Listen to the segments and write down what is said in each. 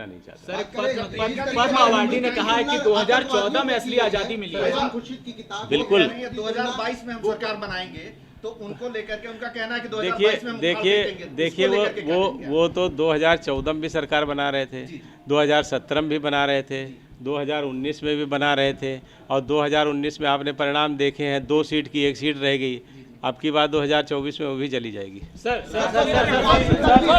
देखना नहीं चाहता। पद्म अवार्डी ने कहा है कि 2014 में असली आजादी मिली है। बिल्कुल 2022 में हम सरकार बनाएंगे, तो उनको लेकर के उनका कहना है कि 2022 में हम देखिए वो तो 2014 में भी सरकार बना रहे थे, 2017 में भी बना रहे थे, 2019 में भी बना रहे थे, और 2019 में आपने परिणाम देखे हैं, 2 सीट की 1 सीट रह गई। अब की बात 2024 में वो भी चली जाएगी।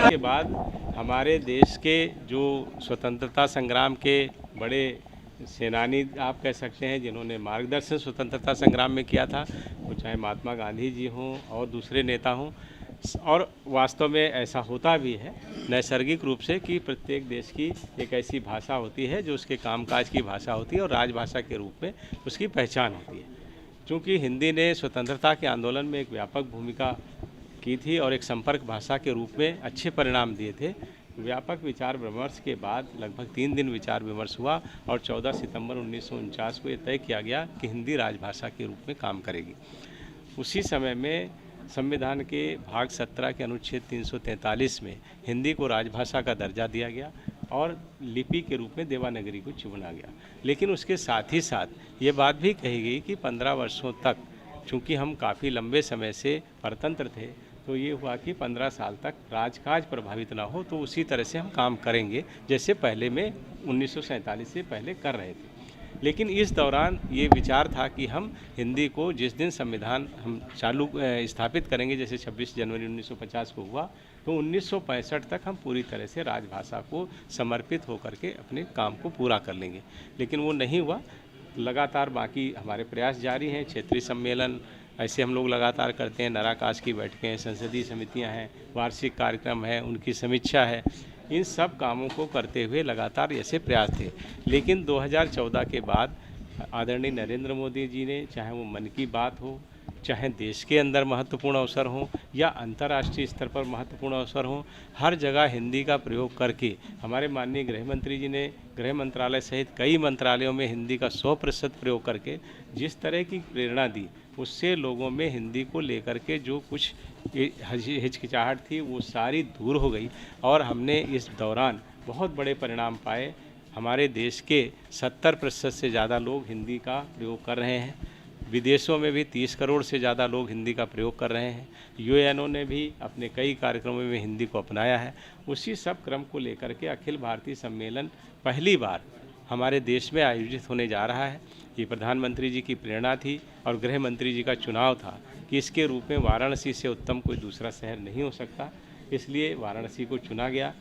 के बाद हमारे देश के जो स्वतंत्रता संग्राम के बड़े सेनानी आप कह सकते हैं, जिन्होंने मार्गदर्शन स्वतंत्रता संग्राम में किया था, वो चाहे महात्मा गांधी जी हों और दूसरे नेता हों, और वास्तव में ऐसा होता भी है नैसर्गिक रूप से कि प्रत्येक देश की एक ऐसी भाषा होती है जो उसके कामकाज की भाषा होती है और राजभाषा के रूप में उसकी पहचान होती है। चूँकि हिंदी ने स्वतंत्रता के आंदोलन में एक व्यापक भूमिका की थी और एक संपर्क भाषा के रूप में अच्छे परिणाम दिए थे, व्यापक विचार विमर्श के बाद लगभग 3 दिन विचार विमर्श हुआ और 14 सितंबर 1949 को ये तय किया गया कि हिंदी राजभाषा के रूप में काम करेगी। उसी समय में संविधान के भाग 17 के अनुच्छेद 343 में हिंदी को राजभाषा का दर्जा दिया गया और लिपि के रूप में देवनागरी को चुना गया। लेकिन उसके साथ ही साथ ये बात भी कही गई कि 15 वर्षों तक, चूँकि हम काफ़ी लंबे समय से परतंत्र थे, तो ये हुआ कि 15 साल तक राजकाज प्रभावित ना हो, तो उसी तरह से हम काम करेंगे जैसे पहले में 1947 से पहले कर रहे थे। लेकिन इस दौरान ये विचार था कि हम हिंदी को जिस दिन संविधान हम स्थापित करेंगे, जैसे 26 जनवरी 1950 को हुआ, तो 1965 तक हम पूरी तरह से राजभाषा को समर्पित होकर के अपने काम को पूरा कर लेंगे। लेकिन वो नहीं हुआ। लगातार बाकी हमारे प्रयास जारी हैं, क्षेत्रीय सम्मेलन ऐसे हम लोग लगातार करते हैं, नराकाश की बैठकें हैं, संसदीय समितियां हैं, वार्षिक कार्यक्रम है, उनकी समीक्षा है। इन सब कामों को करते हुए लगातार ऐसे प्रयास थे। लेकिन 2014 के बाद आदरणीय नरेंद्र मोदी जी ने, चाहे वो मन की बात हो, चाहे देश के अंदर महत्वपूर्ण अवसर हों या अंतर्राष्ट्रीय स्तर पर महत्वपूर्ण अवसर हों, हर जगह हिंदी का प्रयोग करके हमारे माननीय गृह मंत्री जी ने गृह मंत्रालय सहित कई मंत्रालयों में हिंदी का 100% प्रयोग करके जिस तरह की प्रेरणा दी, उससे लोगों में हिंदी को लेकर के जो कुछ हिचकिचाहट थी वो सारी दूर हो गई और हमने इस दौरान बहुत बड़े परिणाम पाए। हमारे देश के 70% से ज़्यादा लोग हिंदी का प्रयोग कर रहे हैं। विदेशों में भी 30 करोड़ से ज़्यादा लोग हिंदी का प्रयोग कर रहे हैं। यूएनओ ने भी अपने कई कार्यक्रमों में हिंदी को अपनाया है। उसी सब क्रम को लेकर के अखिल भारतीय सम्मेलन पहली बार हमारे देश में आयोजित होने जा रहा है। ये प्रधानमंत्री जी की प्रेरणा थी और गृह मंत्री जी का चुनाव था कि इसके रूप में वाराणसी से उत्तम कोई दूसरा शहर नहीं हो सकता, इसलिए वाराणसी को चुना गया।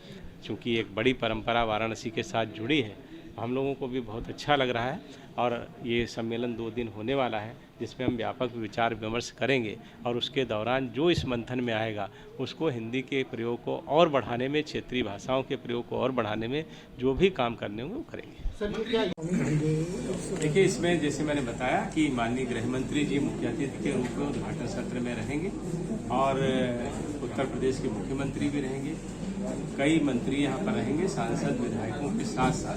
चूँकि एक बड़ी परंपरा वाराणसी के साथ जुड़ी है, हम लोगों को भी बहुत अच्छा लग रहा है और ये सम्मेलन 2 दिन होने वाला है, जिसमें हम व्यापक विचार विमर्श करेंगे और उसके दौरान जो इस मंथन में आएगा उसको हिंदी के प्रयोग को और बढ़ाने में, क्षेत्रीय भाषाओं के प्रयोग को और बढ़ाने में जो भी काम करने होंगे वो करेंगे। देखिए, इसमें जैसे मैंने बताया कि माननीय गृह मंत्री जी मुख्य अतिथि के रूप में उद्घाटन सत्र में रहेंगे और उत्तर प्रदेश के मुख्यमंत्री भी रहेंगे, कई मंत्री यहाँ पर रहेंगे, सांसद विधायकों के साथ साथ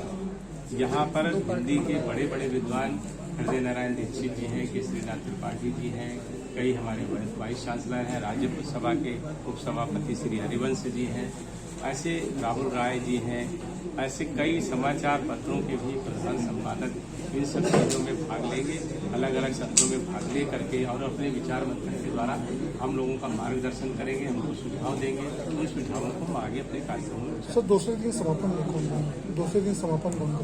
यहाँ पर हिंदी के बड़े बड़े विद्वान हृदय नारायण दीक्षित जी हैं, केसरीनाथ त्रिपाठी जी हैं, कई हमारे वाइस चांसलर हैं, राज्यसभा के उपसभापति श्री हरिवंश जी हैं, ऐसे राहुल राय जी हैं, ऐसे कई समाचार पत्रों के भी प्रधान संपादक इन सब चीज़ों में भाग लेंगे, अलग अलग सत्रों में भाग ले करके और अपने विचार मंथन के द्वारा हम लोगों का मार्गदर्शन करेंगे, हमको सुझाव देंगे, उन सुझावों को हम आगे अपने कार्यक्रमों में। सर, दूसरे दिन समापन में दूसरे दिन समापन बंद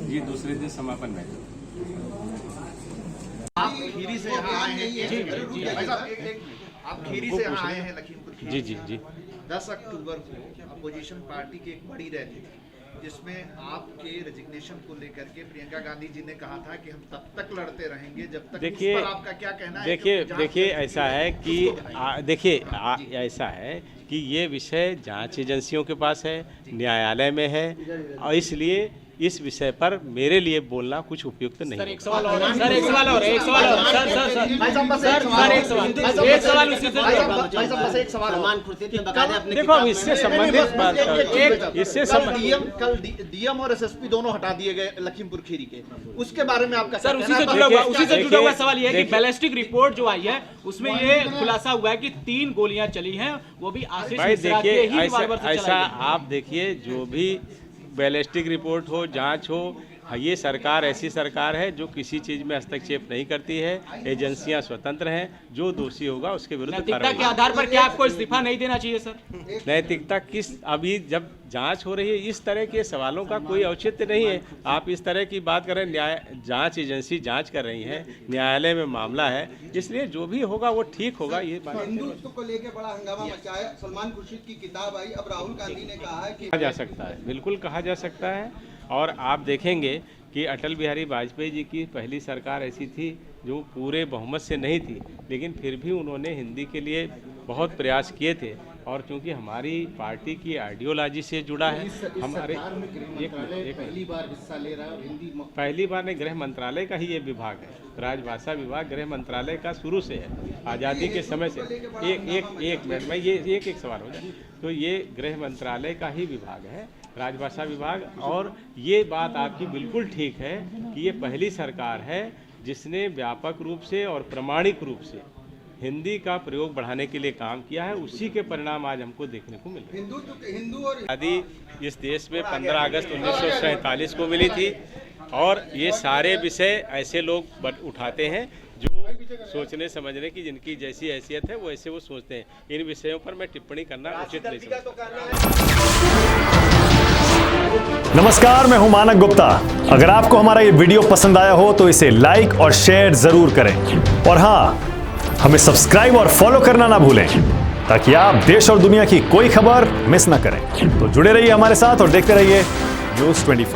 जी, दूसरे दिन समापन में। आप खीरी से यहाँ आए हैं, आप खीरी से यहाँ आए हैं लखीमपुर खीरी। जी जी जी। 10 अक्टूबर को अपोजिशन पार्टी की एक बड़ी रैली थी जिसमें आपके रेजिग्नेशन को लेकर के प्रियंका गांधी जी ने कहा था कि हम तब तक लड़ते रहेंगे जब तक। देखिए, उस पर आपका क्या कहना है? देखिए ऐसा है कि ऐसा है कि ये विषय जांच एजेंसियों के पास है, न्यायालय में है और इसलिए इस विषय पर मेरे लिए बोलना कुछ उपयुक्त नहीं। एक सवाल और देखो, अब इससे संबंधित बात, कल डीएम और एसएसपी दोनों हटा दिए गए लखीमपुर खीरी के, उसके बारे में आपका सर उसी से जुड़ा हुआ सवाल ये है कि बैलिस्टिक रिपोर्ट जो आई है उसमें ये खुलासा हुआ है कि 3 गोलियां चली हैं, वो भी आशीष। भाई देखिए, ऐसा आप देखिए, जो भी बैलिस्टिक रिपोर्ट हो, जांच हो, ये सरकार ऐसी सरकार है जो किसी चीज़ में हस्तक्षेप नहीं करती है। एजेंसियां स्वतंत्र हैं, जो दोषी होगा उसके विरुद्ध नैतिकता कार्रवाई। के आधार पर क्या आपको इस्तीफा नहीं देना चाहिए सर? नैतिकता किस, अभी जब जांच हो रही है, इस तरह के सवालों का कोई औचित्य नहीं है। आप इस तरह की बात करें, न्याय जांच एजेंसी जांच कर रही है, न्यायालय में मामला है, इसलिए जो भी होगा वो ठीक होगा। ये बात हिंदुत्व को लेकर बड़ा हंगामा मचा है। सलमान खुर्शीद की किताब आई, अब राहुल गांधी ने कहा है कि कहा जा सकता है, बिल्कुल कहा जा सकता है। और आप देखेंगे कि अटल बिहारी वाजपेयी जी की पहली सरकार ऐसी थी जो पूरे बहुमत से नहीं थी, लेकिन फिर भी उन्होंने हिंदी के लिए बहुत प्रयास किए थे। और क्योंकि हमारी पार्टी की आइडियोलॉजी से जुड़ा है, हमारे पहली बार हिस्सा ले रहा है हिंदी पहली बार नहीं, गृह मंत्रालय का ही ये विभाग है। राजभाषा विभाग गृह मंत्रालय का शुरू से है, आज़ादी के समय से। एक मिनट में ये एक सवाल हो जाए, तो ये गृह मंत्रालय का ही विभाग है, राजभाषा विभाग। और ये बात आपकी बिल्कुल ठीक है कि ये पहली सरकार है जिसने व्यापक रूप से और प्रामाणिक रूप से हिंदी का प्रयोग बढ़ाने के लिए काम किया है। उसी के परिणाम आज हमको देखने को मिल रहे हैं। हिंदू और आज़ादी इस देश में 15 अगस्त 1947 को मिली थी, और ये सारे विषय ऐसे लोग उठाते हैं जो सोचने समझने की, जिनकी जैसी हैसियत है वो ऐसे वो सोचते हैं। इन विषयों पर मैं टिप्पणी करना उचित नहीं समझता। नमस्कार, मैं हूं मानक गुप्ता। अगर आपको हमारा ये वीडियो पसंद आया हो तो इसे लाइक और शेयर जरूर करें, और हाँ, हमें सब्सक्राइब और फॉलो करना ना भूलें ताकि आप देश और दुनिया की कोई खबर मिस ना करें। तो जुड़े रहिए हमारे साथ और देखते रहिए न्यूज़ 24।